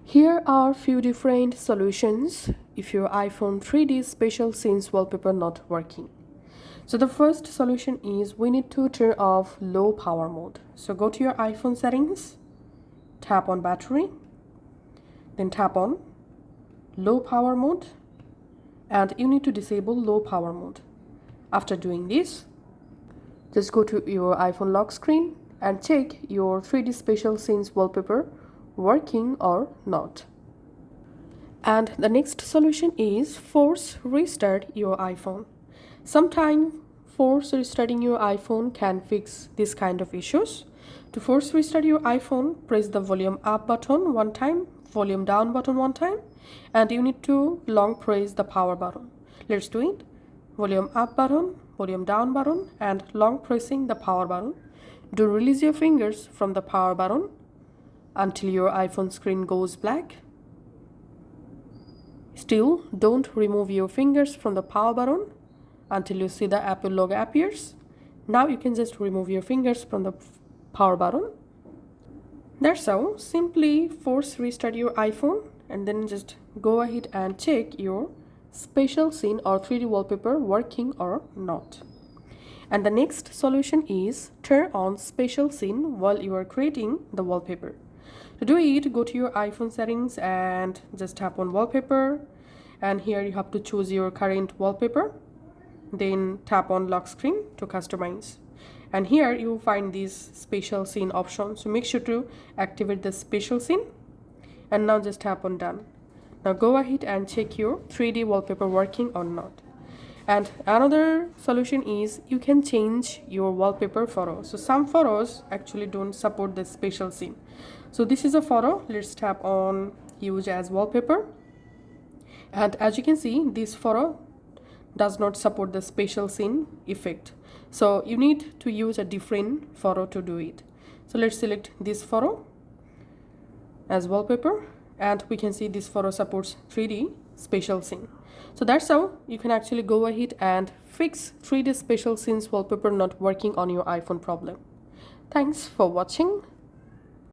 Here are few different solutions if your iPhone 3D Spatial Scenes wallpaper not working. So the first solution is we need to turn off low power mode. So go to your iPhone settings, tap on battery, then tap on low power mode, and you need to disable low power mode. After doing this, just go to your iPhone lock screen and check your 3D Spatial Scenes wallpaper working or not. And the next solution is force restart your iPhone. Sometimes force restarting your iPhone can fix this kind of issues. To force restart your iPhone, press the volume up button one time, volume down button one time, and you need to long press the power button. Let's do it. Volume up button, volume down button, and long pressing the power button. Do release your fingers from the power button until your iPhone screen goes black. Still, don't remove your fingers from the power button until you see the Apple logo appears. Now you can just remove your fingers from the power button. That's how. Simply force restart your iPhone and then just go ahead and check your spatial scene or 3D wallpaper working or not. And the next solution is turn on spatial scene while you are creating the wallpaper. To do it, go to your iPhone settings and just tap on wallpaper, and here you have to choose your current wallpaper, then tap on lock screen to customize, and here you find this spatial scene option, so make sure to activate the spatial scene, and now just tap on done. Now go ahead and check your 3D wallpaper working or not. And another solution is you can change your wallpaper photo. So some photos actually don't support the spatial scene. So this is a photo. Let's tap on use as wallpaper. And as you can see, this photo does not support the spatial scene effect. So you need to use a different photo to do it. So let's select this photo as wallpaper, and we can see this photo supports 3D spatial scene. So that's how you can actually go ahead and fix 3D spatial scenes wallpaper not working on your iPhone problem. Thanks for watching.